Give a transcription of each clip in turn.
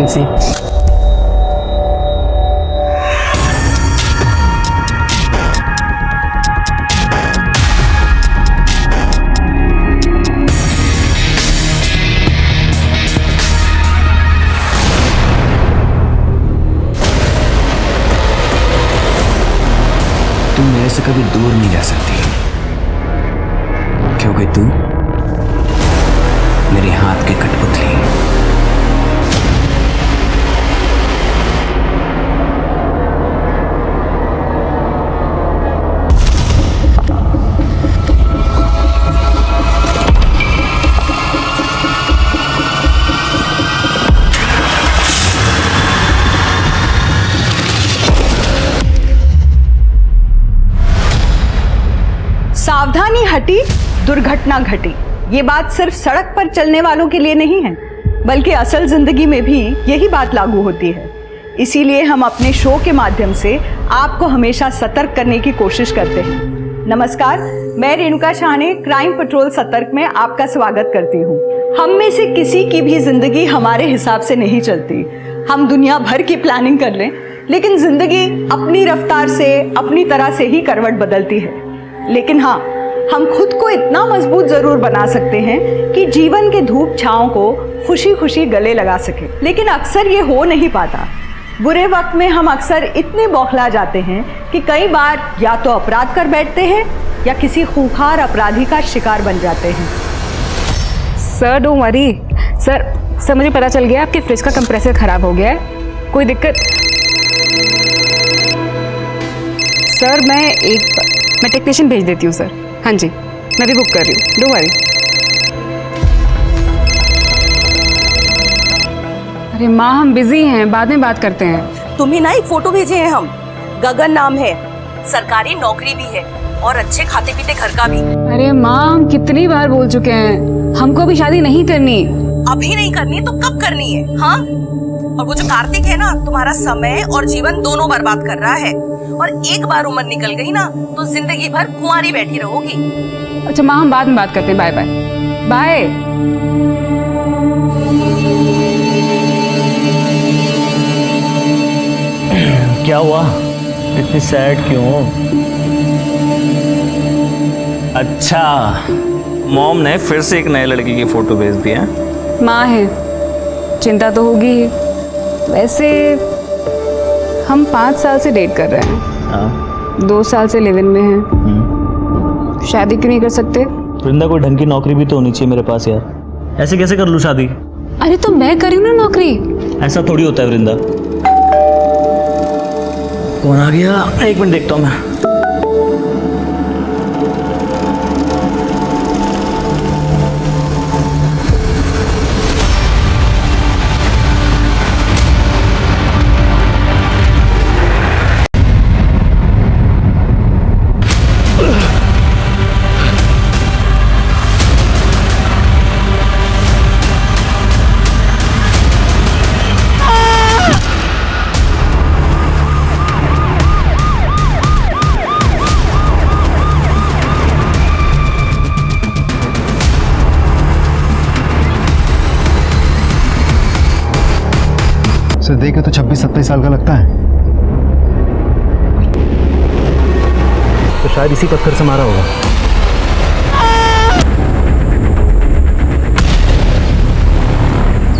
सी। तुम मेरे से कभी दूर नहीं जा सकती, क्योंकि तू मेरे हाथ की कठपुतली। सावधानी हटी, दुर्घटना घटी। ये बात सिर्फ सड़क पर चलने वालों के लिए नहीं है, बल्कि असल जिंदगी में भी यही बात लागू होती है। इसीलिए हम अपने शो के माध्यम से आपको हमेशा सतर्क करने की कोशिश करते हैं। नमस्कार, मैं रेणुका शाहने क्राइम पेट्रोल सतर्क में आपका स्वागत करती हूँ। हम में से किसी की भी जिंदगी हमारे हिसाब से नहीं चलती। हम दुनिया भर की प्लानिंग कर लें, लेकिन जिंदगी अपनी रफ्तार से, अपनी तरह से ही करवट बदलती है। लेकिन हाँ, हम खुद को इतना मजबूत जरूर बना सकते हैं कि जीवन के धूप छांव को खुशी खुशी गले लगा सके। लेकिन अक्सर ये हो नहीं पाता। बुरे वक्त में हम अक्सर इतने बौखला जाते हैं कि कई बार या तो अपराध कर बैठते हैं या किसी खूंखार अपराधी का शिकार बन जाते हैं। Sir don't worry. सर मुझे पता चल गया आपके फ्रिज का कंप्रेसर खराब हो गया है। कोई दिक्कत? सर मैं टेक्नीशियन भेज देती हूँ सर। हाँ जी, मैं भी बुक कर रही हूँ, डोंट वरी। अरे माँ, हम बिजी हैं, बाद में बात करते हैं। तुम्हें ना एक फोटो भेजे हैं हम। गगन नाम है, सरकारी नौकरी भी है और अच्छे खाते पीते घर का भी। अरे माँ, हम कितनी बार बोल चुके हैं, हमको अभी शादी नहीं करनी। अभी नहीं करनी तो कब करनी है? हाँ, और वो जो कार्तिक है ना, तुम्हारा समय और जीवन दोनों बर्बाद कर रहा है। और एक बार उम्र निकल गई ना तो जिंदगी भर कुंवारी बैठी रहोगी। अच्छा माँ, हम बाद में बात करते हैं। Bye bye bye. क्या हुआ, इतनी सैड क्यों हो? अच्छा, मॉम ने फिर से एक नए लड़की की फोटो भेज दी है। माँ है, चिंता तो होगी ही। वैसे हम 5 साल से डेट कर रहे हैं। हाँ। 2 साल से लिव इन में हैं। शादी क्यों नहीं कर सकते? वृंदा, कोई ढंग की नौकरी भी तो होनी चाहिए मेरे पास यार। ऐसे कैसे कर लूँ शादी? अरे तो मैं करी हूँ ना नौकरी। ऐसा थोड़ी होता है वृंदा। कौन आ गया? 1 मिनट देखता हूँ मैं। से देखे तो 26-27 साल का लगता है, तो शायद इसी पत्थर से मारा होगा।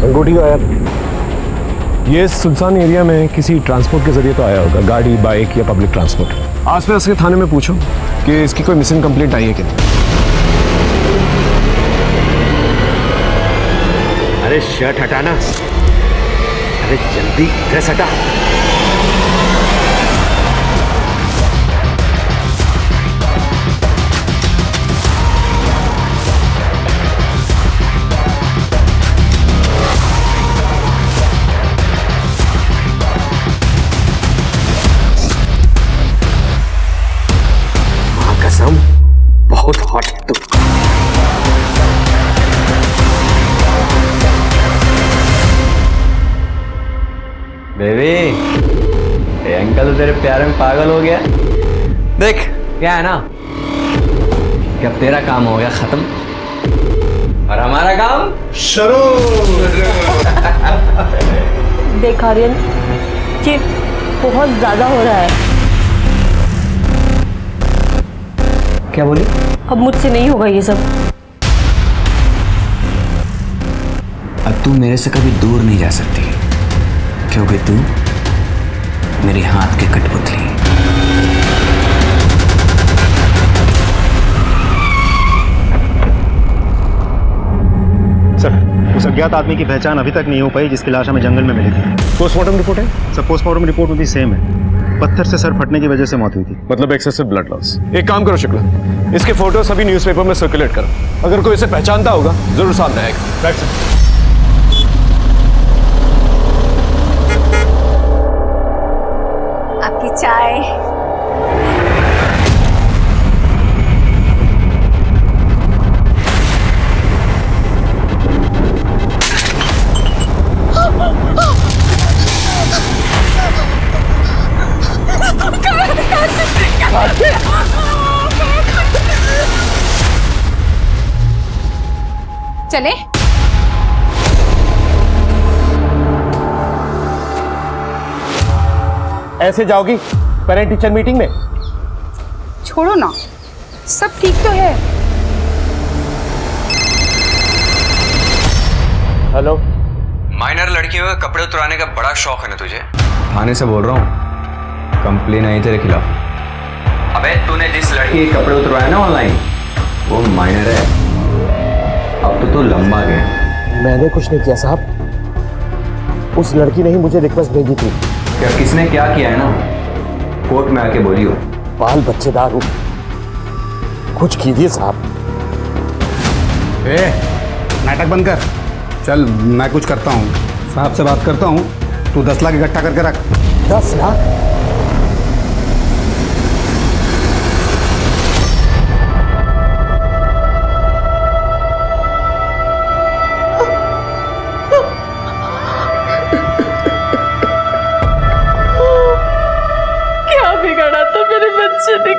अंगूठी आया। ये सुनसान एरिया में किसी ट्रांसपोर्ट के जरिए तो आया होगा, गाड़ी, बाइक या पब्लिक ट्रांसपोर्ट। आसपास के थाने में पूछो कि इसकी कोई मिसिंग कंप्लेंट आई है कि नहीं। अरे शर्ट हटाना, अरे जल्दी ड्रेस हटा। मां कसम, बहुत हॉट है तू। बेबी, अंकल तो तेरे प्यार में पागल हो गया। देख क्या है ना, कि अब तेरा काम हो गया खत्म और हमारा काम शुरू। देख आर्यन, ये बहुत ज्यादा हो रहा है। क्या बोली? अब मुझसे नहीं होगा ये सब। अब तू मेरे से कभी दूर नहीं जा सकती, क्योंकि तू मेरे हाथ की कठपुतली है। सर, उस अज्ञात आदमी की पहचान अभी तक नहीं हो पाई जिसकी लाश हमें जंगल में मिली थी। पोस्टमार्टम रिपोर्ट है? सर, पोस्टमार्टम रिपोर्ट में भी सेम है, पत्थर से सर फटने की वजह से मौत हुई थी। मतलब एक्सेसिव ब्लड लॉस। एक काम करो शुक्ला, इसके फोटो सभी न्यूज़पेपर में सर्कुलेट करो। अगर कोई इसे पहचानता होगा जरूर सामने आएगा। Right sir. आपकी चाय। चले? ऐसे जाओगी पेरेंट टीचर मीटिंग में? छोड़ो ना, सब ठीक तो है। हेलो। माइनर लड़कियों के कपड़े उतराने का बड़ा शौक है ना तुझे? थाने से बोल रहा हूँ, कंप्लेन आई तेरे खिलाफ। अबे तूने जिस लड़की के कपड़े उतरवाए ना ऑनलाइन, वो माइनर है। अब तो तू लंबा गया। मैंने कुछ नहीं किया साहब, उस लड़की ने ही मुझे रिक्वेस्ट भेजी थी। क्या किसने क्या किया है ना, कोर्ट में आके बोलियो। बाल बच्चेदार हूँ, कुछ कीजिए साहब। नाटक बंद कर, चल मैं कुछ करता हूँ, साहब से बात करता हूँ। तू 10 लाख इकट्ठा करके रख। 10 लाख?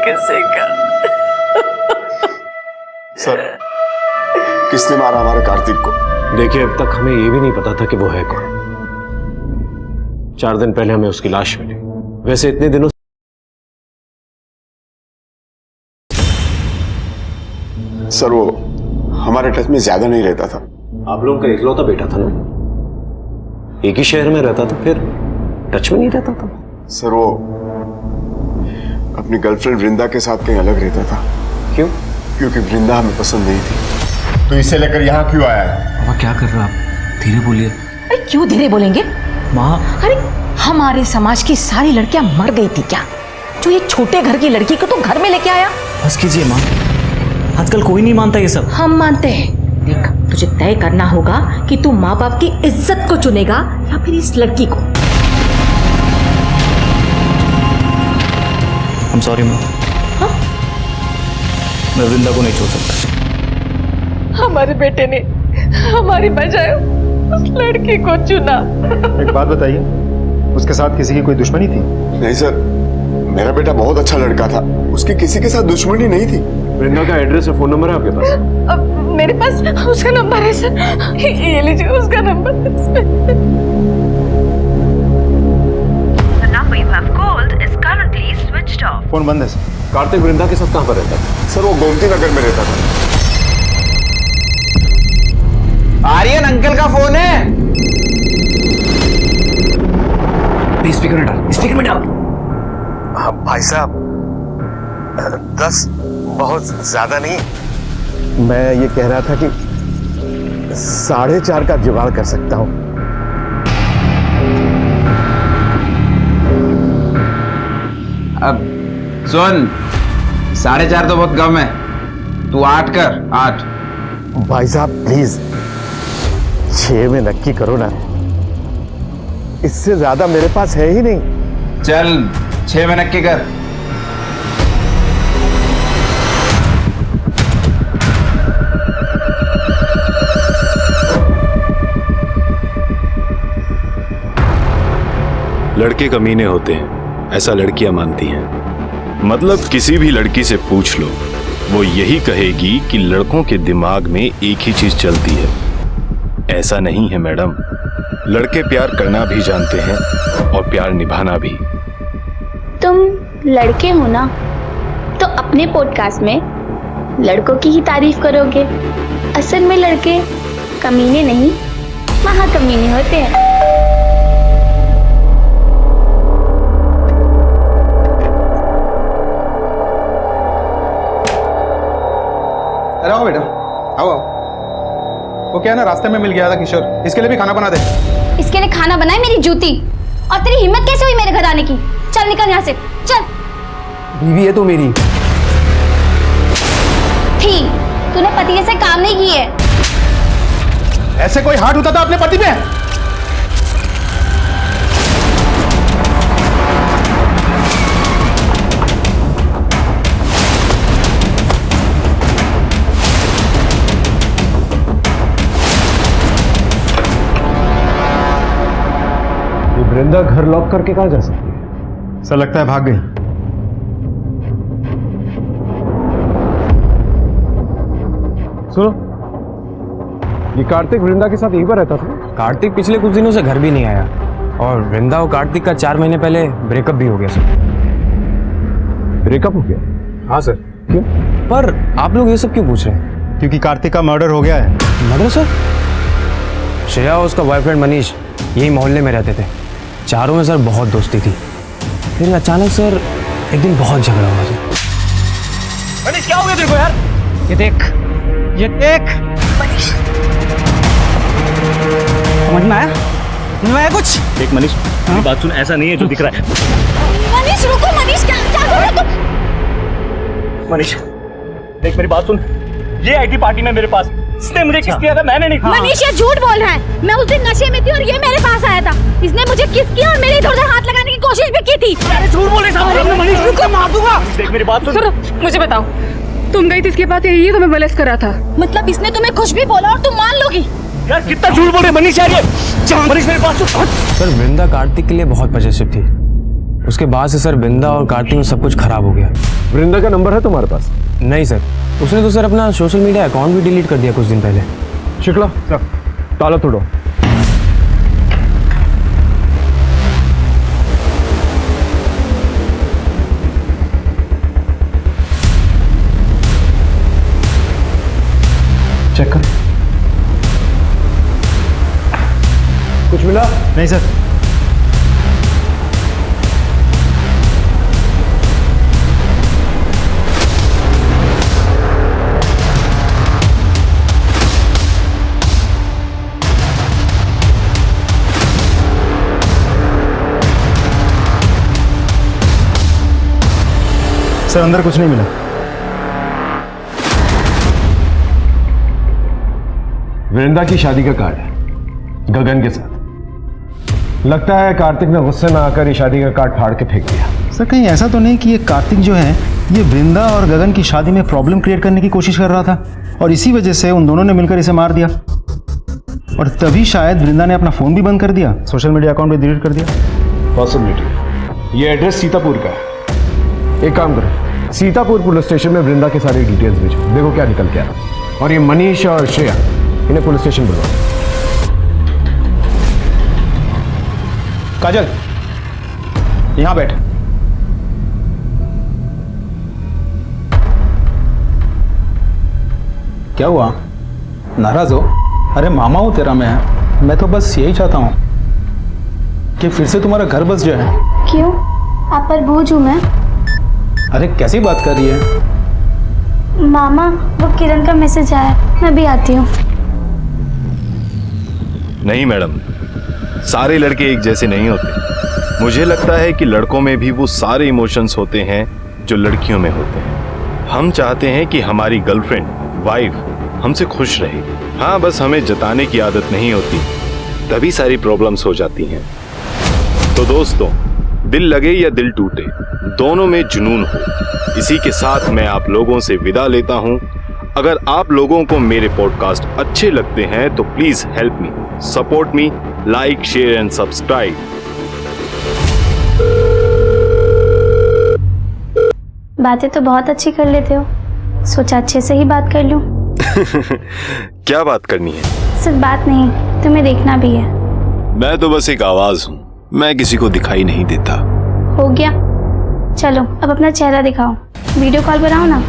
किसी का सर, किसने मारा हमारे कार्तिक को? देखिए, अब तक हमें ये भी नहीं पता था कि वो है कौन। 4 दिन पहले हमें उसकी लाश मिली। वैसे इतने दिनों सर वो हमारे टच में ज्यादा नहीं रहता था। आप लोगों का इकलौता बेटा था ना, एक ही शहर में रहता था, फिर टच में नहीं रहता था। सर वो अपनी गर्लफ्रेंड वृंदा के साथ कहीं अलग रहता था। क्यों? क्योंकि वृंदा हमें पसंद नहीं थी। तो इसे लेकर यहाँ क्यों आया है? पापा क्या कर रहे हो आप? धीरे बोलिए। अरे क्यों धीरे बोलेंगे माँ? अरे हमारे समाज की सारी लड़कियां मर गई थी क्या, जो ये छोटे घर की लड़की को तो घर में लेके आया? बस कीजिए माँ, आजकल कोई नहीं मानता ये सब। हम मानते हैं। देख, तुझे तय करना होगा कि तू माँ बाप की इज्जत को चुनेगा या फिर इस लड़की को। I'm sorry माँ। हाँ? मैं वृंदा को नहीं छोड़ सकता। हमारे बेटे ने हमारी बजाय उस लड़की को चुना। एक बात बताइए, उसके साथ किसी की कोई दुश्मनी थी? नहीं सर, मेरा बेटा बहुत अच्छा लड़का था, उसकी किसी के साथ दुश्मनी नहीं थी। वृंदा का एड्रेस और फोन नंबर है आपके पास? अब मेरे पास उसका नंबर है सर, ये लीजिए उसका नंबर। फोन बंद है सर। कार्तिक वृंदा के साथ कहाँ पर रहता था? सर वो गोमती नगर में रहता था। आर्यन अंकल का फोन है। स्पीकर में डाल, स्पीकर में डाल। हाँ भाई साहब, 10 बहुत ज्यादा नहीं। मैं ये कह रहा था कि 4.5 का जुगाड़ कर सकता हूँ। अब सुन, 4.5 तो बहुत कम है, तू 8 कर। 8 भाई साहब प्लीज 6 में नक्की करो ना, इससे ज्यादा मेरे पास है ही नहीं। चल 6 में नक्की कर। लड़के कमीने होते हैं, ऐसा लड़कियां मानती हैं। मतलब किसी भी लड़की से पूछ लो, वो यही कहेगी कि लड़कों के दिमाग में एक ही चीज चलती है। ऐसा नहीं है मैडम, लड़के प्यार करना भी जानते हैं और प्यार निभाना भी। तुम लड़के हो ना, तो अपने पॉडकास्ट में लड़कों की ही तारीफ करोगे। असल में लड़के कमीने नहीं, महाकमीने होते हैं। अरे आओ बेटा, आओ आओ। वो क्या है ना, रास्ते में मिल गया था किशोर, इसके लिए भी खाना बना दे। इसके लिए खाना बनाए मेरी जूती, और तेरी हिम्मत कैसे हुई मेरे घर आने की? चल निकल यहाँ से, चल। बीवी है तू मेरी। थी, तूने पति जैसे काम नहीं किए। ऐसे कोई हाथ उठाता अपने पति पे? वृंदा घर लॉक करके कहाँ जा सकती है? सर लगता है भाग गई। सुनो, ये कार्तिक वृंदा के साथ यहीं पर रहता था? कार्तिक पिछले कुछ दिनों से घर भी नहीं आया, और वृंदा और कार्तिक का 4 महीने पहले ब्रेकअप भी हो गया सर। ब्रेकअप हो गया? हाँ सर। क्यों? पर आप लोग ये सब क्यों पूछ रहे हैं? क्योंकि कार्तिक का मर्डर हो गया है। Murder sir? श्रेया और उसका बॉयफ्रेंड मनीष यही मोहल्ले में रहते थे, चारों में सर बहुत दोस्ती थी। फिर अचानक सर एक दिन बहुत झगड़ा हुआ सर। मनीष क्या हो गया तेरे को यार? ये देख, ये देख। मनीष, समझ में आया कुछ? देख मनीष, मेरी बात सुन, ऐसा नहीं है जो दिख रहा है। मनीष रुको, मनीष क्या कर रहे हो तुम? मनीष देख मेरी बात सुन, ये आई थी पार्टी में मेरे पास, इसने मुझे किस दिया था, मैंने नहीं। मनीष ये झूठ बोल रहा है। मैं उस दिन नशे में थी और ये मेरे पास आया था। इसने मुझे किस किया और मेरे इधर-उधर हाथ लगाने की कोशिश भी की थी। अरे झूठ बोले साहब, मनीष रुको, मार दूंगा। देख मेरी बात सुन। सुनो, मुझे बताओ, तुम गई थी इसके पास, ये तुम्हें बलेस करा था? मतलब इसने तुम्हें कुछ भी बोला और तुम मान लोगी? यार कितना झूठ बोल रहे मनीष यार ये। मनीष मेरी बात सुन। सर वृंदा कार्तिक के लिए बहुत पॉजिटिव थी, उसके बाद से सर वृंदा और कार्तिक में सब कुछ खराब हो गया। वृंदा का नंबर है तुम्हारे पास? नहीं सर, उसने तो सर अपना सोशल मीडिया अकाउंट भी डिलीट कर दिया कुछ दिन पहले। शुक्ला, ताला तोड़ो। चेक कर। कुछ मिला? नहीं सर। सर अंदर कुछ नहीं मिला। वृंदा की शादी का कार्ड है गगन के साथ। लगता है कार्तिक ने गुस्से में आकर ये शादी का कार्ड फाड़ के फेंक दिया। सर कहीं ऐसा तो नहीं कि ये कार्तिक जो है ये वृंदा और गगन की शादी में प्रॉब्लम क्रिएट करने की कोशिश कर रहा था और इसी वजह से उन दोनों ने मिलकर इसे मार दिया, और तभी शायद वृंदा ने अपना फोन भी बंद कर दिया, सोशल मीडिया अकाउंट भी डिलीट कर दिया। पॉसिबिलिटी। ये एड्रेस सीतापुर का है। एक काम करो, सीतापुर पुलिस स्टेशन में वृंदा के सारे डिटेल्स भेजो, देखो क्या निकल के आ रहा। और ये मनीष और श्रेया, इन्हें पुलिस स्टेशन बुलवाओ। काजल यहां बैठ। क्या हुआ, नाराज हो? अरे मामा हूं तेरा मैं तो बस यही चाहता हूं कि फिर से तुम्हारा घर बस जाए। क्यों, आप पर बोझ हूं मैं? अरे कैसी बात कर रही है? मामा वो किरण का मैसेज आया, मैं भी आती हूँ। नहीं मैडम, सारे लड़के एक जैसे नहीं होते। मुझे लगता है कि लड़कों में भी वो सारे इमोशंस होते हैं जो लड़कियों में होते हैं। हम चाहते हैं कि हमारी गर्लफ्रेंड, वाइफ हमसे खुश रहे। हाँ, बस हमें जताने की आदत नहीं होती, तभी सारी प्रॉब्लम्स हो जाती हैं। तो दोस्तों, दिल लगे या दिल टूटे, दोनों में जुनून हो। इसी के साथ मैं आप लोगों से विदा लेता हूं। अगर आप लोगों को मेरे पॉडकास्ट अच्छे लगते हैं तो please help me, support me, like, share and subscribe. बातें तो बहुत अच्छी कर लेते हो, सोचा अच्छे से ही बात कर लूं। क्या बात करनी है? सिर्फ बात नहीं, तुम्हें देखना भी है। मैं तो बस एक आवाज हूं, मैं किसी को दिखाई नहीं देता। हो गया, चलो अब अपना चेहरा दिखाओ, वीडियो कॉल बनाओ ना।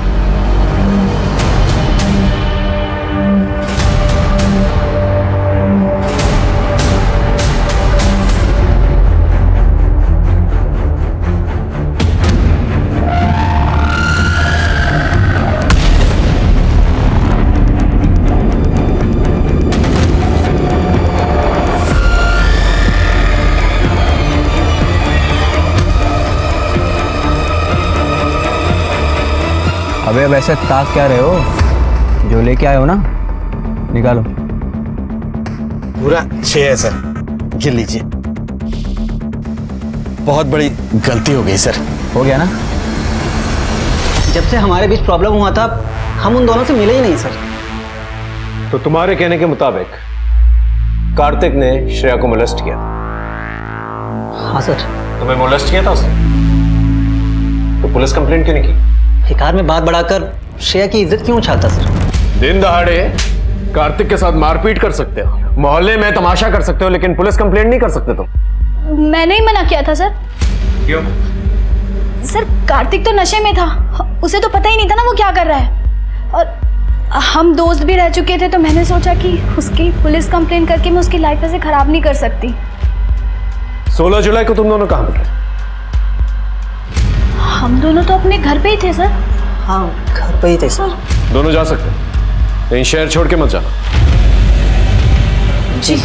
अबे वैसे ताक क्या रहे हो, जो लेके आए हो ना निकालो। पूरा 6 है सर, गिन लीजिए। बहुत बड़ी गलती हो गई सर। हो गया ना? जब से हमारे बीच प्रॉब्लम हुआ था हम उन दोनों से मिले ही नहीं सर। तो तुम्हारे कहने के मुताबिक कार्तिक ने श्रेया को मोलेस्ट किया? हाँ सर। तुम्हें मोलेस्ट किया था उसने? तो पुलिस कंप्लेंट क्यों नहीं की? बेकार में बात बढ़ाकर श्रेया की इज्जत क्यों उछालता सर? दिन दहाड़े कार्तिक के साथ मारपीट कर सकते हो, मोहल्ले में तमाशा कर सकते हो, लेकिन पुलिस कंप्लेंट नहीं कर सकते तुम। मैंने ही मना किया था सर। क्यों? सर कार्तिक तो नशे में था, उसे तो पता ही नहीं था ना वो क्या कर रहा है, और हम दोस्त भी रह चुके थे, तो मैंने सोचा कि उसकी पुलिस कंप्लेंट करके मैं उसकी लाइफ ऐसे खराब नहीं कर सकती। 16 जुलाई को तुम दोनों कहाँ मिले? हम दोनों तो अपने घर पे ही थे सर। हाँ घर पे ही थे सर। दोनों जा सकते हो, कहीं शहर छोड़ के मत जाना। जी।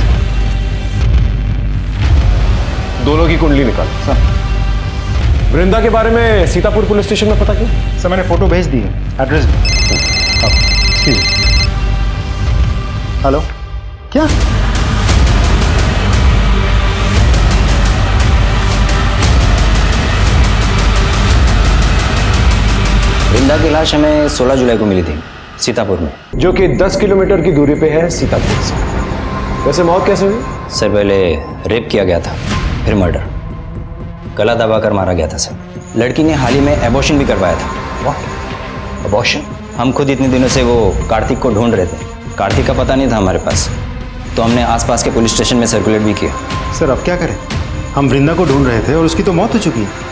दोनों की कुंडली निकाल सर। वृंदा के बारे में सीतापुर पुलिस स्टेशन में पता किया? सर मैंने फोटो भेज दी है, एड्रेस भी। हेलो, क्या? वृंदा की लाश हमें 16 जुलाई को मिली थी सीतापुर में, जो कि 10 किलोमीटर की दूरी पे है सीतापुर से। वैसे मौत कैसे हुई? सर पहले रेप किया गया था, फिर मर्डर, गला दबाकर मारा गया था सर। लड़की ने हाल ही में एबॉर्शन भी करवाया था। वाह, एबॉर्शन? हम खुद इतने दिनों से वो कार्तिक को ढूंढ रहे थे, कार्तिक का पता नहीं था हमारे पास, तो हमने आसपास के पुलिस स्टेशन में सर्कुलेट भी किया। सर अब क्या करें, हम वृंदा को ढूंढ रहे थे और उसकी तो मौत हो चुकी है।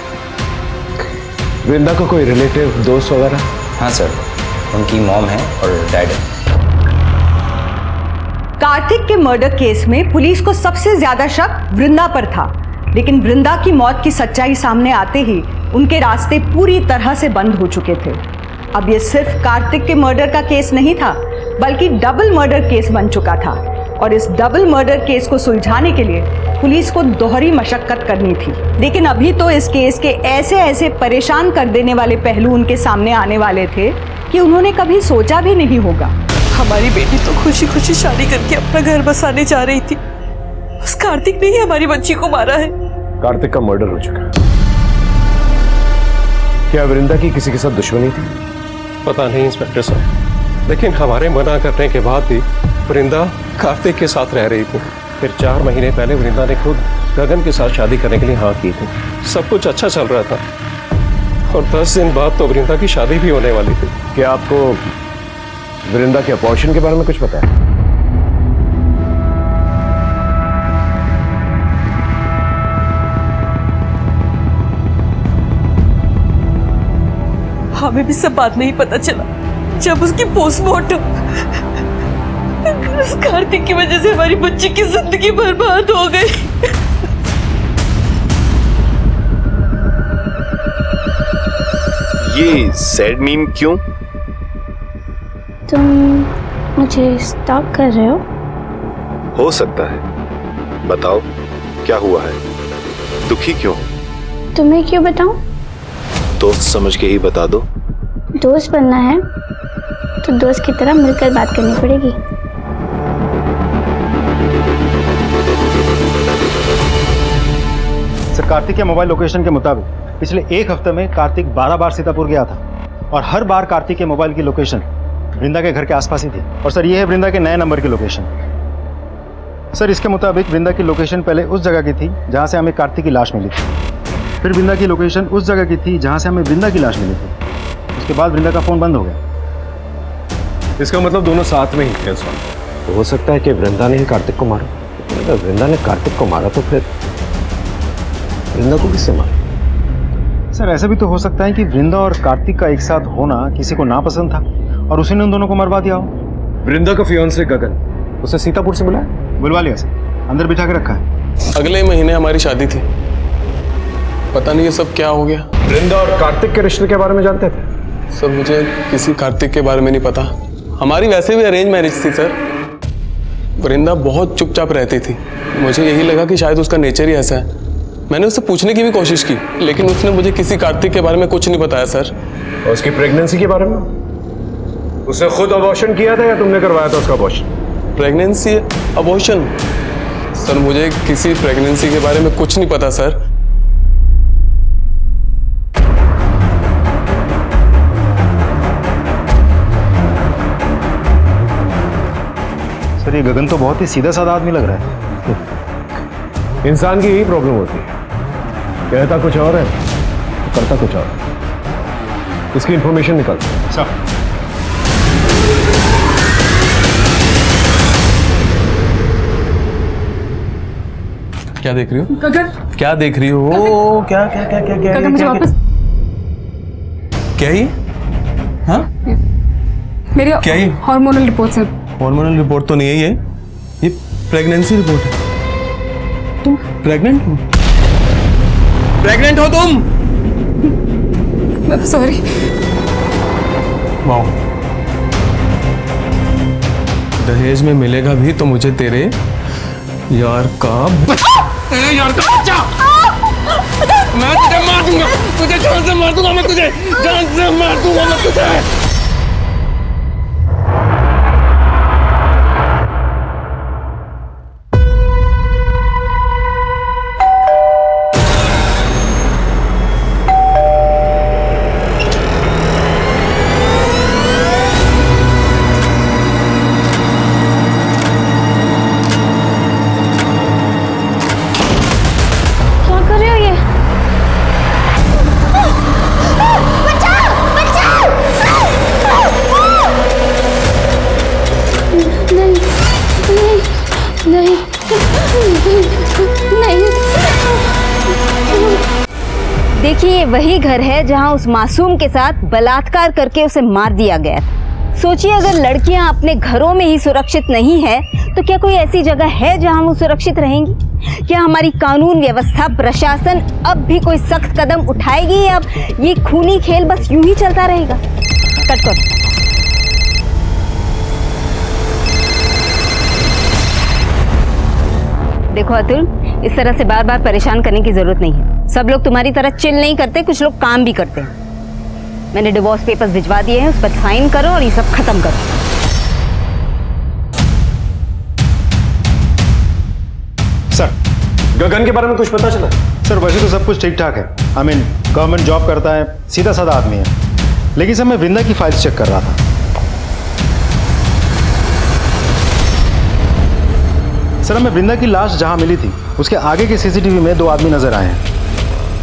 वृंदा को कोई रिलेटिव, दोस्त वगैरह? हाँ सर, उनकी मॉम है और डैड है। कार्तिक के मर्डर केस में पुलिस को सबसे ज्यादा शक वृंदा पर था, लेकिन वृंदा की मौत की सच्चाई सामने आते ही उनके रास्ते पूरी तरह से बंद हो चुके थे। अब ये सिर्फ कार्तिक के मर्डर का केस नहीं था, बल्कि डबल मर्डर केस बन चुका था, और इस डबल मर्डर केस को सुलझाने के लिए पुलिस को दोहरी मशक्कत करनी थी। लेकिन अभी तो इस केस के ऐसे ऐसे परेशान कर देने वाले पहलू उनके सामने आने वाले थे कि उन्होंने कभी सोचा भी नहीं होगा। हमारी बेटी तो खुशी खुशी शादी करके अपना घर बसाने जा रही थी, उस कार्तिक ने ही हमारी बच्ची को मारा है। कार्तिक का मर्डर हो चुका। क्या वृंदा की किसी के साथ दुश्मनी थी? पता नहीं इंस्पेक्टर साहब, लेकिन हमारे मना करने के बाद भी वृंदा कार्तिक के साथ रह रही थी। फिर 4 महीने पहले वृंदा ने खुद गगन के साथ शादी करने के लिए हाँ की थी। सब कुछ अच्छा चल रहा था, और 10 दिन बाद तो वृंदा की शादी भी होने वाली थी। क्या आपको वृंदा के अपॉर्शन के बारे में कुछ पता है? हमें भी सब बात नहीं पता चला जब उसकी पोस्टमार्टम। उस कार्तिक की वजह से हमारी बच्ची की जिंदगी बर्बाद हो गई। ये सैड मीम क्यों? तुम मुझे स्टॉक कर रहे हो? हो सकता है, बताओ क्या हुआ है, दुखी क्यों? तुम्हें क्यों बताऊं? दोस्त समझ के ही बता दो। दोस्त बनना है तो दोस्त की तरह मिलकर बात करनी पड़ेगी। सर कार्तिक के मोबाइल लोकेशन के मुताबिक पिछले 1 हफ्ते में कार्तिक 12 बार सीतापुर गया था, और हर बार कार्तिक के मोबाइल की लोकेशन वृंदा के घर के आसपास ही थी। और सर ये है वृंदा के नए नंबर की लोकेशन। सर इसके मुताबिक वृंदा की लोकेशन पहले उस जगह की थी जहाँ से हमें कार्तिक की लाश मिली थी, फिर वृंदा की लोकेशन उस जगह की थी जहाँ से हमें वृंदा की लाश मिली थी। उसके बाद वृंदा का फ़ोन बंद हो गया। इसका मतलब दोनों साथ में ही थे। हो सकता है कि वृंदा ने ही कार्तिक को मारा। अगर वृंदा ने कार्तिक को मारा तो फिर वृंदा को किससे मारा? सर ऐसा भी तो हो सकता है कि वृंदा और कार्तिक का एक साथ होना किसी को नापसंद था और उसी ने उन दोनों को मरवा दिया हो। वृंदा का फियांसे गगन, उसे सीतापुर से बुलाया? बुलवा लिया सर, अंदर बिठा के रखा है। अगले महीने हमारी शादी थी, पता नहीं ये सब क्या हो गया। वृंदा और कार्तिक के रिश्ते के बारे में जानते थे? सर मुझे किसी कार्तिक के बारे में नहीं पता। हमारी वैसे भी अरेंज मैरिज थी सर। वृंदा बहुत चुपचाप रहती थी, मुझे यही लगा कि शायद उसका नेचर ही ऐसा है। मैंने उससे पूछने की भी कोशिश की, लेकिन उसने मुझे किसी कार्तिक के बारे में कुछ नहीं बताया सर। और उसकी प्रेगनेंसी के बारे में? उसने खुद अबॉर्शन किया था या तुमने करवाया था उसका अबॉर्शन? Pregnancy, abortion? सर मुझे किसी प्रेगनेंसी के बारे में कुछ नहीं पता सर। सर ये गगन तो बहुत ही सीधा साधा आदमी लग रहा है। इंसान की यही प्रॉब्लम होती है, कहता कुछ और है करता कुछ और। इसकी इंफॉर्मेशन निकाल। सर क्या देख रही हो? गगन क्या देख रही हो? क्या क्या क्या क्या क्या गगन मुझे वापस क्या ही? हाँ मेरी क्या ये? हार्मोनल रिपोर्ट्स हैं। हार्मोनल रिपोर्ट तो नहीं है ये प्रेगनेंसी रिपोर्ट है। तुम प्रेग्नेंट हो? प्रेग्नेंट हो तुम? सॉरी। वाओ, दहेज में मिलेगा भी तो मुझे तेरे यार का तेरे यार का बच्चा मैं तुझे मार दूंगा, तुझे जान से मार दूंगा, मैं तुझे जान से मार दूंगा मैं तुझे। देखिए वही घर है जहां उस मासूम के साथ बलात्कार करके उसे मार दिया गया था। सोचिए अगर लड़कियां अपने घरों में ही सुरक्षित नहीं है तो क्या कोई ऐसी जगह है जहां वो सुरक्षित रहेंगी? क्या हमारी कानून व्यवस्था प्रशासन अब भी कोई सख्त कदम उठाएगी या अब ये खूनी खेल बस यूं ही चलता रहेगा? कट कर। देखो अतुल, इस तरह से बार बार परेशान करने की जरूरत नहीं है। सब लोग तुम्हारी तरह चिल नहीं करते, कुछ लोग काम भी करते हैं। मैंने डिवोर्स पेपर्स भिजवा दिए हैं, उस पर साइन करो और ये सब खत्म करो। सर गगन के बारे में कुछ पता चला? सर वैसे तो सब कुछ ठीक ठाक है। आई मीन गवर्नमेंट जॉब करता है, सीधा साधा आदमी है। लेकिन सर मैं वृंदा की फाइल्स चेक कर रहा था। सर हमें वृंदा की लाश जहां मिली थी उसके आगे के सीसीटीवी में 2 आदमी नजर आए हैं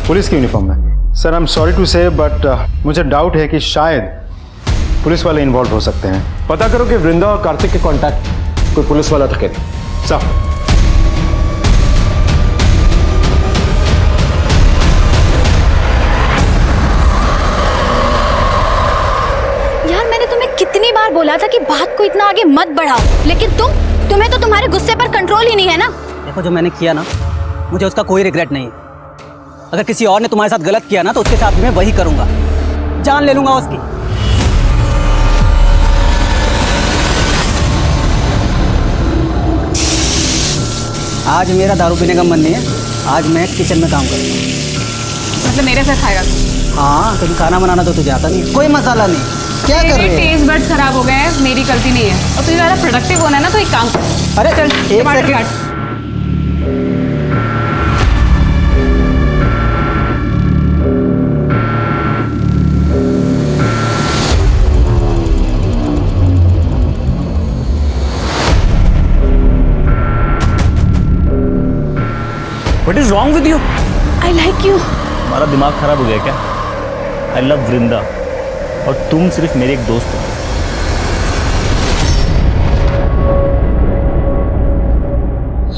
पुलिस की यूनिफॉर्म में। Sir I am sorry to say but मुझे डाउट है कि शायद पुलिस वाले इन्वॉल्व हो सकते हैं। पता करो कि वृंदा और कार्तिक के कांटेक्ट कोई पुलिस वाला था क्या? सर यार मैंने तुम्हें कितनी बार बोला था कि बात को इतना आगे मत बढ़ाओ, लेकिन तुम्हें तो तुम्हारे गुस्से पर कंट्रोल ही नहीं है ना। देखो जो मैंने किया ना, मुझे उसका कोई रिग्रेट नहीं है। अगर किसी और ने तुम्हारे साथ गलत किया ना तो उसके साथ मैं वही करूंगा, जान ले लूंगा उसकी। आज मेरा दारू पीने का मन नहीं है, आज मैं किचन में काम करूंगा। मतलब मेरे साथ खाएगा? हाँ, क्योंकि खाना बनाना तो तुझे आता नहीं, कोई मसाला नहीं। क्या कर रही है? टेस्ट बड्स खराब हो गए हैं, मेरी गलती नहीं है। और तुझे ज़्यादा प्रोडक्टिव होना है ना तो एक काम कर। अरे चल एक second. What is wrong with you? I like you. हमारा दिमाग खराब हो गया क्या? I love वृंदा और तुम सिर्फ मेरे एक दोस्त हो।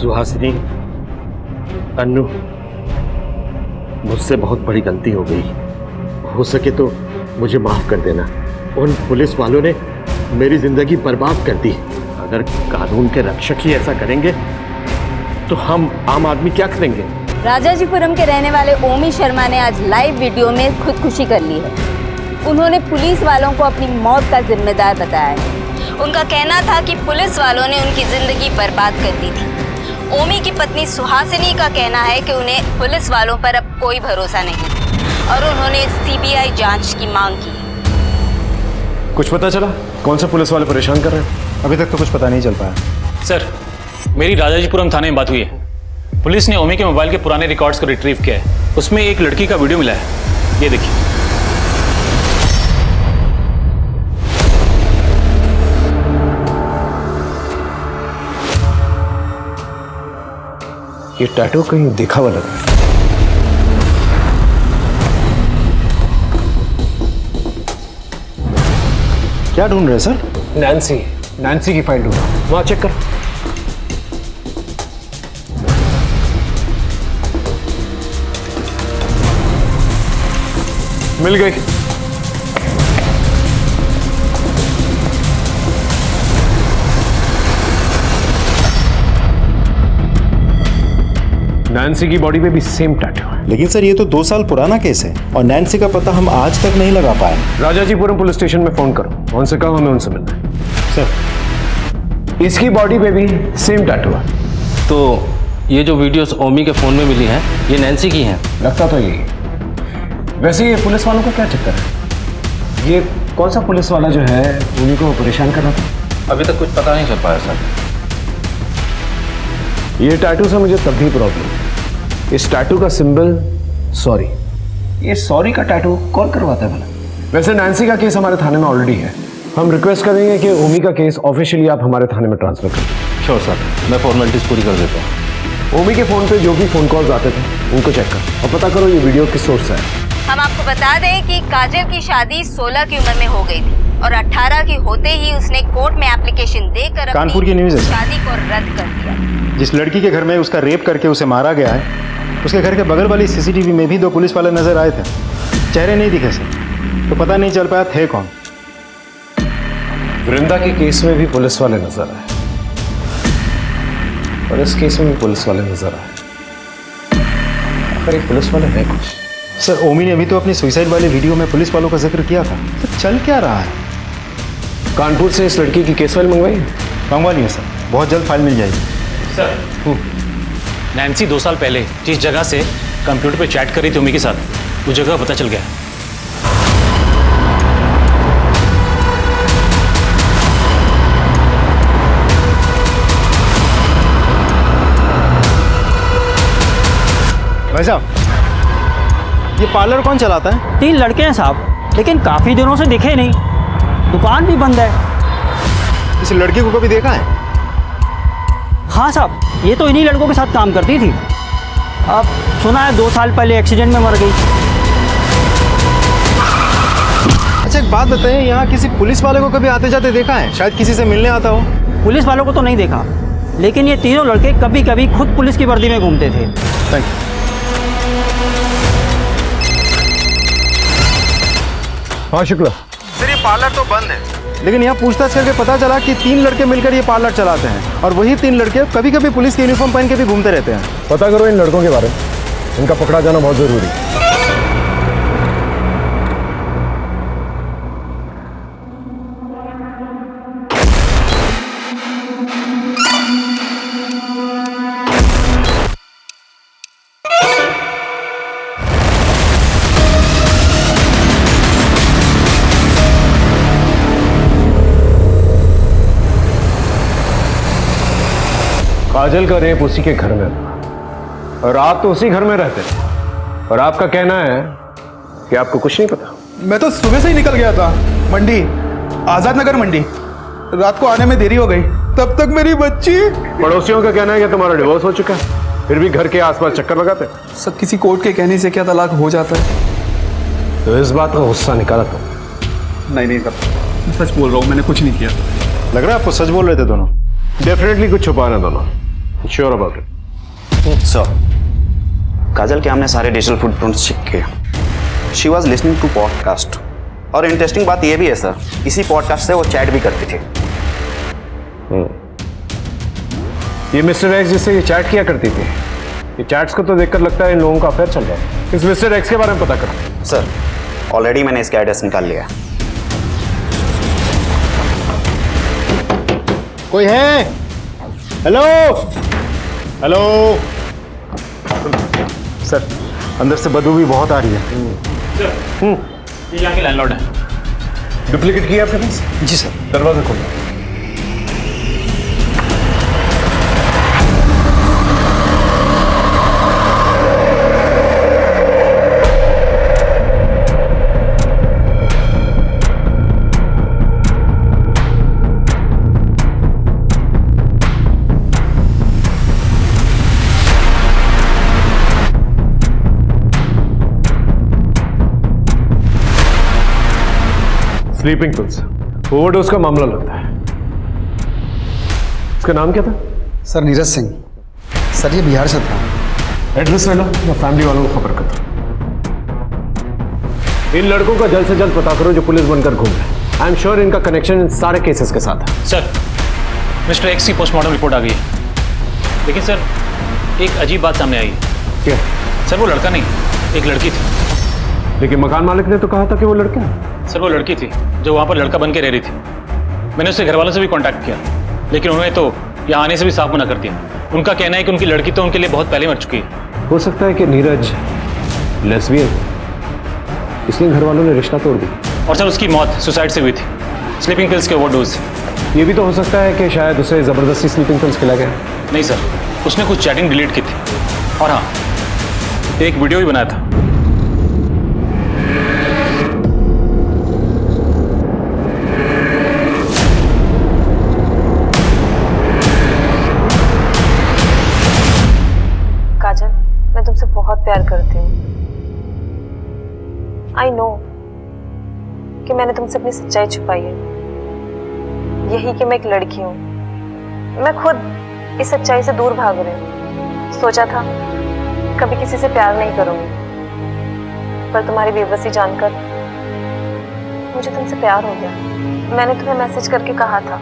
सुहासिनी, अन्नू, मुझसे बहुत बड़ी गलती हो गई। हो सके तो मुझे माफ कर देना। उन पुलिस वालों ने मेरी जिंदगी बर्बाद कर दी। अगर कानून के रक्षक ही ऐसा करेंगे तो हम आम आदमी क्या करेंगे? राजाजीपुरम के रहने वाले ओमी शर्मा ने आज लाइव वीडियो में खुदकुशी कर ली है। उन्होंने पुलिस वालों को अपनी मौत का जिम्मेदार बताया है। उनका कहना था कि पुलिस वालों ने उनकी जिंदगी बर्बाद कर दी थी। ओमी की पत्नी सुहासिनी का कहना है कि उन्हें पुलिस वालों पर अब कोई भरोसा नहीं और उन्होंने सीबीआई जांच की मांग की। कुछ पता चला कौन सा पुलिस वाले परेशान कर रहे हैं? अभी तक तो कुछ पता नहीं चल पाया। सर, मेरी राजाजीपुरम थाने में बात हुई है। पुलिस ने ओमी के मोबाइल के पुराने रिकॉर्ड्स को रिट्रीव किया है। उसमें एक लड़की का वीडियो मिला है, ये देखिए। ये टैटू कहीं देखा हुआ लग रहा है। क्या ढूंढ रहे हैं सर? नैन्सी की फाइल ढूंढ, वहां चेक कर। मिल गई। नैन्सी की बॉडी पे भी सेम टैटू है। लेकिन सर ये तो 2 साल पुराना केस है और नैन्सी का पता हम आज तक नहीं लगा पाए। राजाजीपुरम पुलिस स्टेशन में फोन करो, उनसे कहो हमें उनसे मिलना है। सर इसकी बॉडी पे भी सेम टैटू है। तो ये जो वीडियोस ओमी के फ़ोन में मिली हैं, ये नैन्सी की हैं? लगता तो यही। वैसे ये पुलिस वालों का क्या चक्कर है? ये कौन सा पुलिस वाला जो है उन्हीं को परेशान कर रहा था? अभी तक कुछ पता नहीं चल पाया सर। ये टैटू से मुझे तब भी प्रॉब्लम। इस टैटू का सिंबल सॉरी। ये सॉरी का टैटू कौन करवाता है भला? वैसे नैन्सी का केस हमारे थाने में ऑलरेडी है। हम रिक्वेस्ट करेंगे कि ओमी का केस ऑफिशियली आप हमारे थाने में ट्रांसफर कर दें। श्योर सर, मैं फॉर्मेलिटीज पूरी कर देता हूँ। ओमी के फोन पे जो भी फोन कॉल्स आते थे उनको चेक कर और पता करो ये वीडियो किस सोर्स से है। हम आपको बता दें कि काजल की शादी 16 की उम्र में हो गई थी और 18 की होते ही उसने कोर्ट में एप्लीकेशन देकर कानपुर की न्यूज़ है सर। शादी को रद्द कर दिया। जिस लड़की के घर में उसका रेप करके उसे मारा गया है, उसके घर के बगल वाली सीसीटीवी में भी 2 पुलिस वाले नजर आए थे। चेहरे नहीं दिखे सर, तो पता नहीं चल पाया थे कौन। वृंदा के केस में भी पुलिस वाले नजर आए और इस केस में भी पुलिस वाले नजर आए। आखिर एक पुलिस वाले है कुछ? सर ओमी ने अभी तो अपनी सुसाइड वाले वीडियो में पुलिस वालों का जिक्र किया था, तो चल क्या रहा है? कानपुर से इस लड़की की केस फाइल मंगवाई? मंगवा ली है सर, बहुत जल्द फाइल मिल जाएगी। सर, नैन्सी 2 साल पहले जिस जगह से कंप्यूटर पे चैट कर रही थी ओमी के साथ, उस जगह पता चल गया। भाई साहब, ये पार्लर कौन चलाता है? 3 लड़के हैं साहब, लेकिन काफी दिनों से दिखे नहीं। दुकान भी बंद है। इस लड़की को कभी देखा है? हाँ साहब, ये तो इन्हीं लड़कों के साथ काम करती थी। अब सुना है 2 साल पहले एक्सीडेंट में मर गई। अच्छा एक बात बताइए, यहाँ किसी पुलिस वाले को कभी आते जाते देखा है? शायद किसी से मिलने आता हो। पुलिस वालों को तो नहीं देखा, लेकिन ये तीनों लड़के कभी कभी खुद पुलिस की वर्दी में घूमते थे। Thank you. हाँ शुक्ला। सर ये पार्लर तो बंद है, लेकिन यहाँ पूछताछ करके पता चला कि 3 लड़के मिलकर ये पार्लर चलाते हैं और वही 3 लड़के कभी कभी पुलिस की यूनिफॉर्म पहन के भी घूमते रहते हैं। पता करो इन लड़कों के बारे में, इनका पकड़ा जाना बहुत जरूरी है। काजल का रेप उसी के घर में था और आप तो उसी घर में रहते थे और आपका कहना है कि आपको कुछ नहीं पता। मैं तो सुबह से ही निकल गया था मंडी, आजाद नगर मंडी। रात को आने में देरी हो गई, तब तक मेरी बच्ची। पड़ोसियों का कहना है कि तुम्हारा डिवोर्स हो चुका है, फिर भी घर के आसपास चक्कर लगाते। सब किसी कोर्ट के कहने से क्या तलाक हो जाता है? तो इस बात का गुस्सा निकाला तुम? नहीं मैं सच बोल रहा हूँ, मैंने कुछ नहीं किया। लग रहा है आपको सच बोल रहे थे दोनों। डेफिनेटली कुछ छुपाना दोनों। Sure about it? Sir, Kajal के हमने सारे डिजिटल फुटप्रिंट्स चेक किए। She was listening to podcast. और इंटरेस्टिंग बात यह भी है सर, इसी पॉडकास्ट से वो चैट भी करती थी। ये मिस्टर एक्स जिससे ये चैट किया करती थी, ये चैट्स को तो देखकर लगता है इन लोगों का अफेयर चल रहा है। इस मिस्टर एक्स के बारे में पता करो। सर, ऑलरेडी मैंने इसका एड्रेस निकाल लिया। कोई है? हेलो हेलो सर, अंदर से बदबू भी बहुत आ रही है। ये यहाँ के लैंडलॉर्ड है। डुप्लीकेट किया आपके पास? जी सर। दरवाजा खोलो। स्लीपिंग पिल्स, ओवरडोज का मामला लगता है। इसका नाम क्या था? सर, नीरज सिंह। सर, ये बिहार से था। एड्रेस ले लो, मैं फैमिली वालों को खबर करता हूं। इन लड़कों का जल्द से जल्द पता करो जो पुलिस बनकर घूम रहे हैं। आई एम श्योर इनका कनेक्शन इन सारे केसेस के साथ है। सर, मिस्टर एक्स की पोस्टमार्टम रिपोर्ट आ गई है, लेकिन सर एक अजीब बात सामने आई है। क्या? सर, वो लड़का नहीं, एक लड़की थी। लेकिन मकान मालिक ने तो कहा था कि वो लड़का है। सर, वो लड़की थी जो वहाँ पर लड़का बन के रह रही थी। मैंने उसके घर वालों से भी कांटेक्ट किया, लेकिन उन्होंने तो यहाँ आने से भी साफ मना कर दिया। उनका कहना है कि उनकी लड़की तो उनके लिए बहुत पहले मर चुकी है। हो सकता है कि नीरज लेस्बियन, इसलिए घर वालों ने रिश्ता तोड़ दिया। और सर, उसकी मौत सुसाइड से हुई थी, स्लीपिंग पिल्स के ओवरडोज। ये भी तो हो सकता है कि शायद उसे जबरदस्ती स्लीपिंग पिल्स खिला गया। नहीं सर, उसने कुछ चैटिंग डिलीट की थी, और हाँ, एक वीडियो भी बनाया था। काजल, मैं तुमसे बहुत प्यार करती हूँ। आई नो कि मैंने तुमसे अपनी सच्चाई छुपाई है, यही कि मैं एक लड़की हूँ। मैं खुद इस सच्चाई से दूर भाग रही हूँ। सोचा था कभी किसी से प्यार नहीं करूँगी, पर तुम्हारी बेबसी जानकर मुझे तुमसे प्यार हो गया। मैंने तुम्हें मैसेज करके कहा था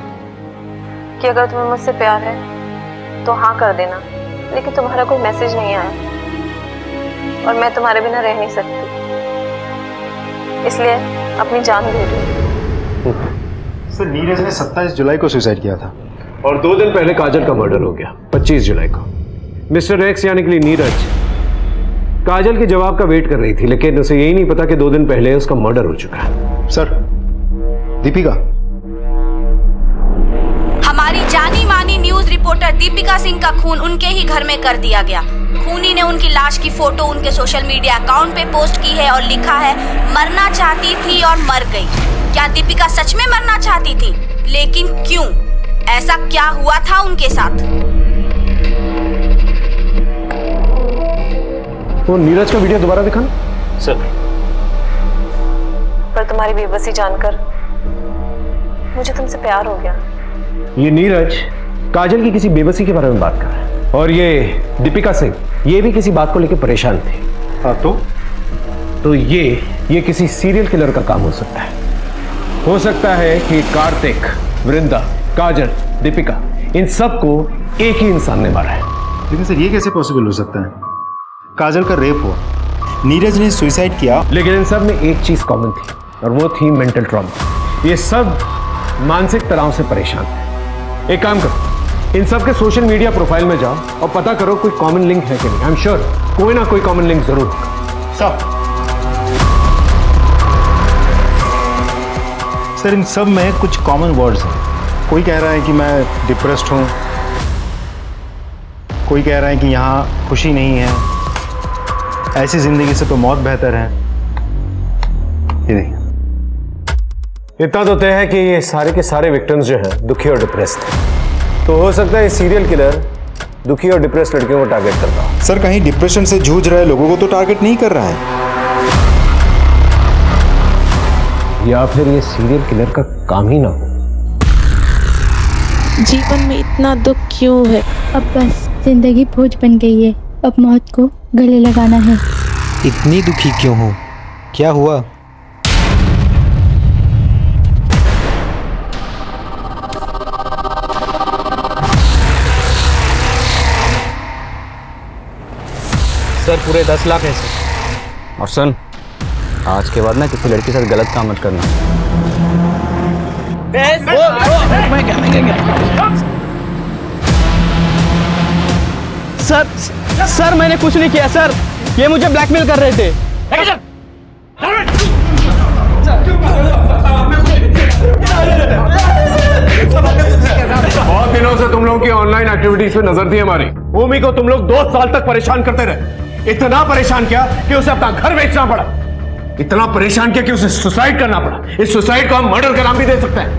कि अगर तुम्हें मुझसे प्यार है तो हाँ कर देना, लेकिन तुम्हारा कोई मैसेज नहीं आया और मैं तुम्हारे बिना रह नहीं सकती, इसलिए अपनी जान दे रही हूँ। सर, नीरज ने 27 जुलाई को सुसाइड किया था और 2 दिन पहले काजल का मर्डर हो गया, 25 जुलाई को। मिस्टर एक्स यानी कि नीरज काजल के जवाब का वेट कर रही थी, लेकिन उसे यही नहीं पता कि 2 दिन पहले उसका मर्डर हो चुका है। सर, दीपिका, हमारी जानी मानी न्यूज रिपोर्टर दीपिका सिंह का खून उनके ही घर में कर दिया गया। खूनी ने उनकी लाश की फोटो उनके सोशल मीडिया अकाउंट पे पोस्ट की है और लिखा है, मरना चाहती थी और मर गई। क्या दीपिका सच में मरना चाहती थी? लेकिन क्यों? ऐसा क्या हुआ था उनके साथ? तो नीरज का वीडियो दोबारा दिखाना। सर, पर तुम्हारी बेबसी जानकर मुझे तुमसे प्यार हो गया। ये नीरज काजल की किसी बेबसी के बारे में बात कर रहा है, और ये दीपिका सिंह ये भी किसी बात को लेकर परेशान थे। हाँ, तो ये किसी सीरियल किलर का काम हो सकता है। हो सकता है कि कार्तिक, वृंदा, काजल, दीपिका, इन सबको एक ही इंसान ने मारा है। लेकिन सर, ये कैसे पॉसिबल हो सकता है? काजल का रेप हुआ, नीरज ने सुसाइड किया, लेकिन इन सब में एक चीज कॉमन थी, और वो थी मेंटल ट्रॉमा। ये सब मानसिक तनाव से परेशान थे। एक काम करो, इन सब के सोशल मीडिया प्रोफाइल में जाओ और पता करो कोई कॉमन लिंक है कि नहीं। आई एम श्योर कोई ना कोई कॉमन लिंक जरूर होगा। सर, इन सब में कुछ कॉमन वर्ड्स हैं। कोई कह रहा है कि मैं डिप्रेस्ड हूँ, कोई कह रहा है कि यहाँ खुशी नहीं है, ऐसी जिंदगी से तो मौत बेहतर है। ये नहीं, इतना तो तय है कि ये सारे के सारे विक्टिम्स जो हैं दुखी और डिप्रेस्ड हैं। तो हो सकता है सीरियल किलर दुखी और डिप्रेस्ड लड़कियों को टारगेट करता हो। सर, कहीं डिप्रेशन से जूझ रहे लोगों को तो टारगेट नहीं कर रहा है, या फिर ये सीरियल किलर का काम ही ना हो। जीवन में इतना दुख क्यों है? अब बस जिंदगी बोझ बन गई है, अब मौत को गले लगाना है। इतनी दुखी क्यों हो? क्या हुआ? सर पूरे 10 लाख है सर। और सुन, आज के बाद ना किसी लड़की के साथ गलत काम मत करना। सर मैंने कुछ नहीं किया सर, ये मुझे ब्लैकमेल कर रहे थे। बहुत दिनों से तुम लोगों की ऑनलाइन एक्टिविटीज पे नजर थी हमारी। भूमि को तुम लोग 2 साल तक परेशान करते रहे। इतना परेशान किया कि उसे अपना घर बेचना पड़ा। इतना परेशान किया कि उसे सुसाइड करना पड़ा। इस सुसाइड को हम मर्डर का नाम भी दे सकते हैं।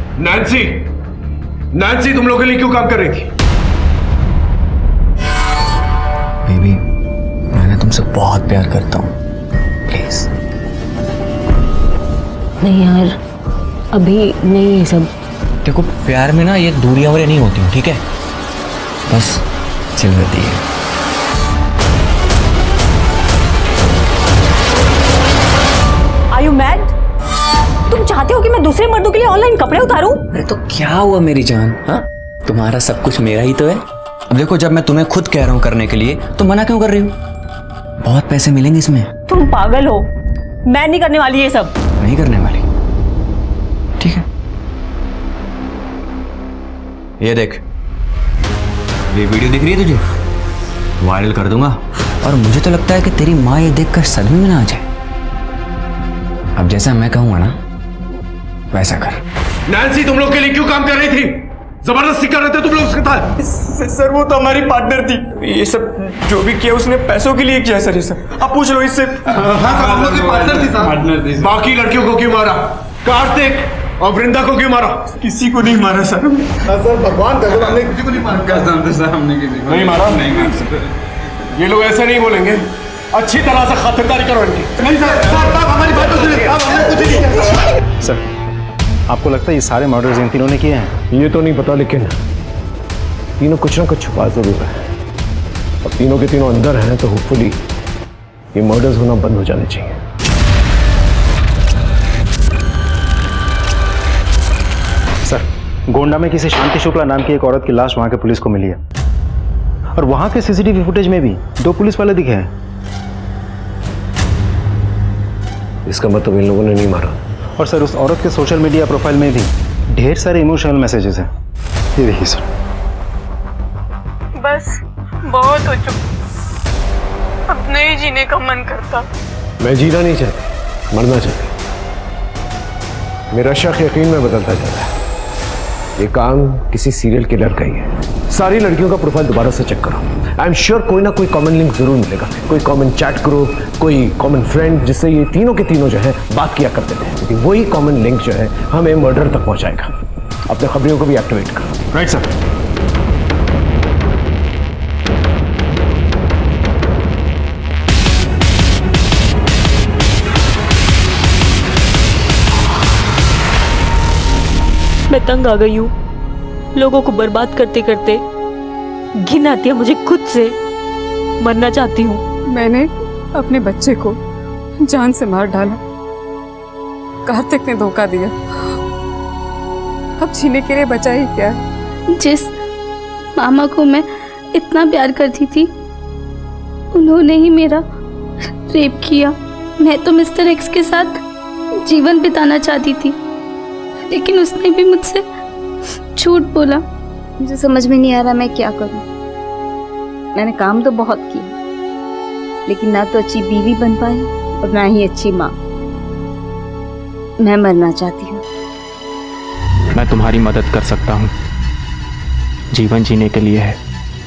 नैन्सी तुम लोगों के लिए क्यों काम कर रही थी? बेबी, मैं तुमसे बहुत प्यार करता हूँ, प्लीज। नहीं यार, अभी नहीं ये सब। देखो, प्यार में ना ये दूरियां वूरियां नहीं होती हैं, ठीक है? बस चिल रहती है। Are you mad? तुम चाहते हो कि मैं दूसरे मर्दों के लिए ऑनलाइन कपड़े उतारूं? अरे तो क्या हुआ मेरी जान? हाँ, तुम्हारा सब कुछ मेरा ही तो है। अब देखो, जब मैं तुम्हें खुद कह रहा हूँ करने के लिए, तो मना क्यों कर रही हो? बहुत पैसे मिलेंगे इसमें। तुम पागल हो, मैं नहीं करने वाली ये सब। नहीं करने वाली? ठीक है, ये देख, ये वीडियो दिख रही है तुझे? वायरल कर दूंगा। और मुझे तो लगता है कि तेरी माँ ये देखकर सदमे में ना आ जाए। अब जैसा मैं कहूंगा ना, वैसा कर। नैन्सी तुम लोग के लिए क्यों काम कर रही थी? जबरदस्ती कर रहे थे तुम लोग उसके साथ? सर वो तो हमारी पार्टनर थी। ये सब जो भी किया उसने पैसों के लिए किया सर। ये सब आप पूछ लो इससे। हम लोग की पार्टनर थी। बाकी लड़कियों को क्यों मारा? कार्तिक और वृंदा को क्यों मारा? किसी को नहीं मारा सर। सर भगवान कसम, हमने किसी को नहीं मारा। कसम सर, हमने किसी को नहीं मारा। नहीं, ये लोग ऐसे नहीं बोलेंगे। अच्छी तरह से खातिरदारी करो इनकी। नहीं सर, हमारी बात तो सुनिए। हमने कुछ नहीं किया। सर, आपको लगता है ये सारे मर्डर्स इन तीनों ने किए हैं? ये तो नहीं पता, लेकिन तीनों कुछ ना कुछ छुपा जरूर है। अब तीनों के तीनों अंदर हैं तो होपफुली ये मर्डर्स होना बंद हो जाने चाहिए। सर, गोंडा में किसी शांति शुक्ला नाम की एक औरत की लाश वहां के पुलिस को मिली है, और वहां के सीसीटीवी फुटेज में भी 2 पुलिस वाले दिखे हैं। इसका मतलब इन लोगों ने नहीं मारा। और सर, उस औरत के सोशल मीडिया प्रोफाइल में भी ढेर सारे इमोशनल मैसेजेस हैं। ये देखिए सर। बस बहुत हो चुका, अब नहीं जीने का मन करता। मैं जीना नहीं चाहता, मरना चाहता। मेरा शक यकीन में बदलता जा रहा है। ये काम किसी सीरियल किलर का ही है। सारी लड़कियों का प्रोफाइल दोबारा से चेक करो। आई एम श्योर कोई ना कोई कॉमन लिंक जरूर मिलेगा। कोई कॉमन चैट ग्रुप, कोई कॉमन फ्रेंड, जिससे ये तीनों के तीनों जो है बात किया करते थे। क्योंकि वही कॉमन लिंक जो है हमें मर्डर तक पहुंचाएगा। अपने खबरियों को भी एक्टिवेट करो। Right sir. मैं तंग आ गई हूँ। लोगों को बर्बाद करते करते घिन आती है मुझे खुद से। मरना चाहती हूँ। मैंने अपने बच्चे को जान से मार डाला। कार्तिक ने धोखा दिया। अब जीने के लिए बचा ही क्या है? जिस मामा को मैं इतना प्यार करती थी, उन्होंने ही मेरा रेप किया। मैं तो मिस्टर एक्स के साथ जीवन बिताना चाहती थी, लेकिन उसने भी मुझसे झूठ बोला। मुझे समझ में नहीं आ रहा मैं क्या करूं। मैंने काम तो बहुत किया, लेकिन ना तो अच्छी बीवी बन पाई और ना ही अच्छी माँ। मैं मरना चाहती हूँ। मैं तुम्हारी मदद कर सकता हूँ। जीवन जीने के लिए है।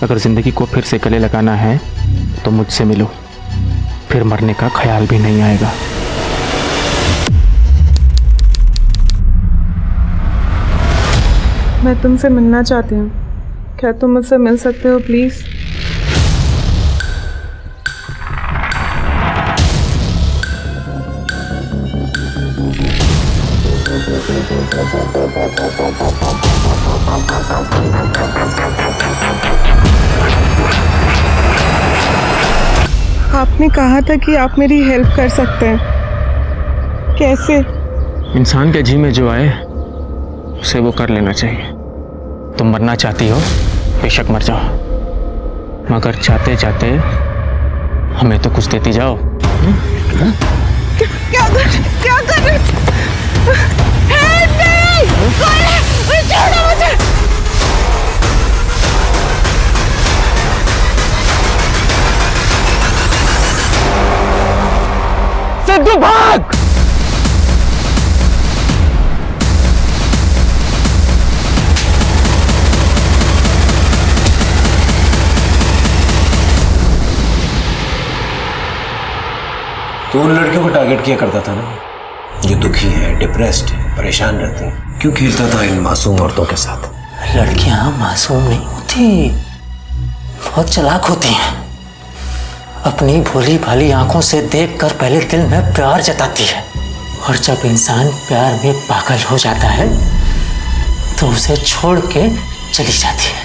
अगर जिंदगी को फिर से गले लगाना है तो मुझसे मिलो, फिर मरने का ख्याल भी नहीं आएगा। मैं तुमसे मिलना चाहती हूँ, क्या तुम मुझसे मिल सकते हो प्लीज? आपने कहा था कि आप मेरी हेल्प कर सकते हैं। कैसे? इंसान के जी में जो आए उसे वो कर लेना चाहिए। तुम मरना चाहती हो, बेशक मर जाओ, मगर चाहते चाहते हमें तो कुछ देती जाओ। क्या कर रहे? Help me! छोड़ो मुझे! सिद्धू भाग! तो उन लड़कियों को टारगेट किया करता था ना, जो दुखी है, डिप्रेस्ड है, परेशान रहती हैं। क्यों खेलता था इन मासूम औरतों के साथ? लड़कियां मासूम नहीं होती, बहुत चालाक होती हैं। अपनी भोली भाली आंखों से देखकर पहले दिल में प्यार जताती है, और जब इंसान प्यार में पागल हो जाता है तो उसे छोड़ के चली जाती है।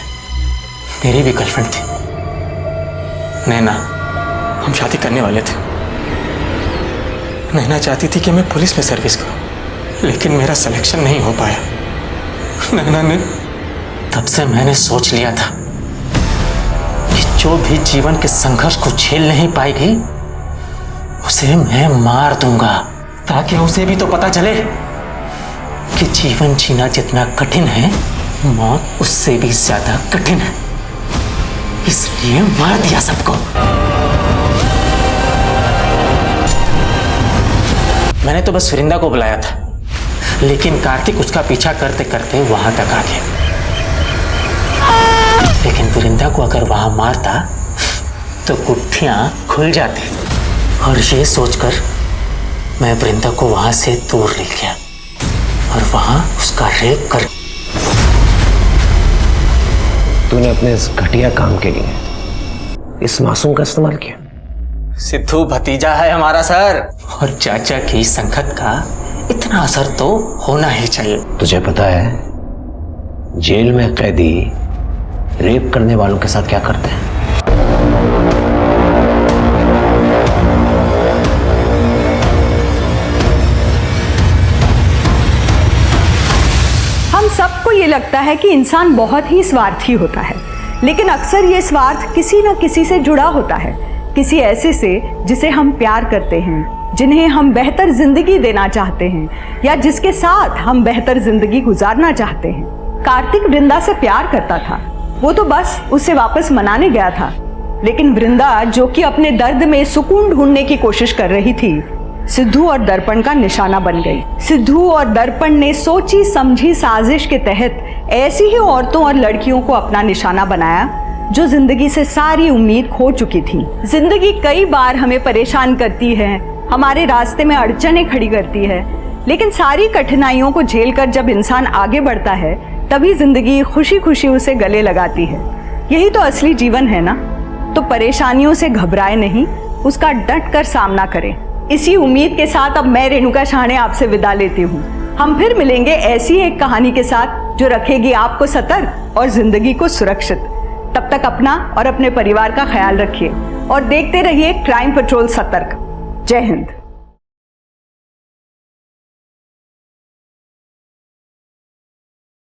मेरी भी गर्लफ्रेंड थी नैना, हम शादी करने वाले थे। नैना चाहती थी कि मैं पुलिस में सर्विस करूं, लेकिन मेरा सिलेक्शन नहीं हो पाया। नैना ने, तब से मैंने सोच लिया था कि जो भी जीवन के संघर्ष को झेल नहीं पाएगी उसे मैं मार दूंगा, ताकि उसे भी तो पता चले कि जीवन जीना जितना कठिन है, मौत उससे भी ज्यादा कठिन है। इसलिए मार दिया सबको। मैंने तो बस वृंदा को बुलाया था, लेकिन कार्तिक उसका पीछा करते करते वहां तक आ गया। लेकिन वृंदा को अगर वहां मारता तो गुत्थियां खुल जाती, और ये सोचकर मैं वृंदा को वहां से दूर ले गया और वहां उसका रेप कर। तूने अपने इस घटिया काम के लिए इस मासूम का इस्तेमाल किया। सिद्धू भतीजा है हमारा सर, और चाचा की संगत का इतना असर तो होना ही चाहिए। तुझे पता है जेल में कैदी रेप करने वालों के साथ क्या करते हैं? हम सबको ये लगता है कि इंसान बहुत ही स्वार्थी होता है, लेकिन अक्सर ये स्वार्थ किसी न किसी से जुड़ा होता है, किसी ऐसे से जिसे हम प्यार करते हैं, जिन्हें हम बेहतर जिंदगी देना चाहते हैं, या जिसके साथ हम बेहतर जिंदगी गुजारना चाहते हैं। कार्तिक वृंदा से प्यार करता था, वो तो बस उसे वापस मनाने गया था, लेकिन वृंदा जो कि अपने दर्द में सुकून ढूंढने की कोशिश कर रही थी, सिद्धू और दर्पण का निशाना बन गई। सिद्धू और दर्पण ने सोची समझी साजिश के तहत ऐसी ही औरतों और लड़कियों को अपना निशाना बनाया जो जिंदगी से सारी उम्मीद खो चुकी थी। जिंदगी कई बार हमें परेशान करती है, हमारे रास्ते में अड़चनें खड़ी करती है, लेकिन सारी कठिनाइयों को झेलकर जब इंसान आगे बढ़ता है तभी जिंदगी खुशी खुशी उसे गले लगाती है। यही तो असली जीवन है ना। तो परेशानियों से घबराए नहीं, उसका डट कर सामना करें। इसी उम्मीद के साथ अब मैं रेणुका शाहने आपसे विदा लेती हूँ। हम फिर मिलेंगे ऐसी एक कहानी के साथ जो रखेगी आपको सतर्क और जिंदगी को सुरक्षित। तब तक अपना और अपने परिवार का ख्याल रखिए और देखते रहिए क्राइम पेट्रोल सतर्क। जय हिंद।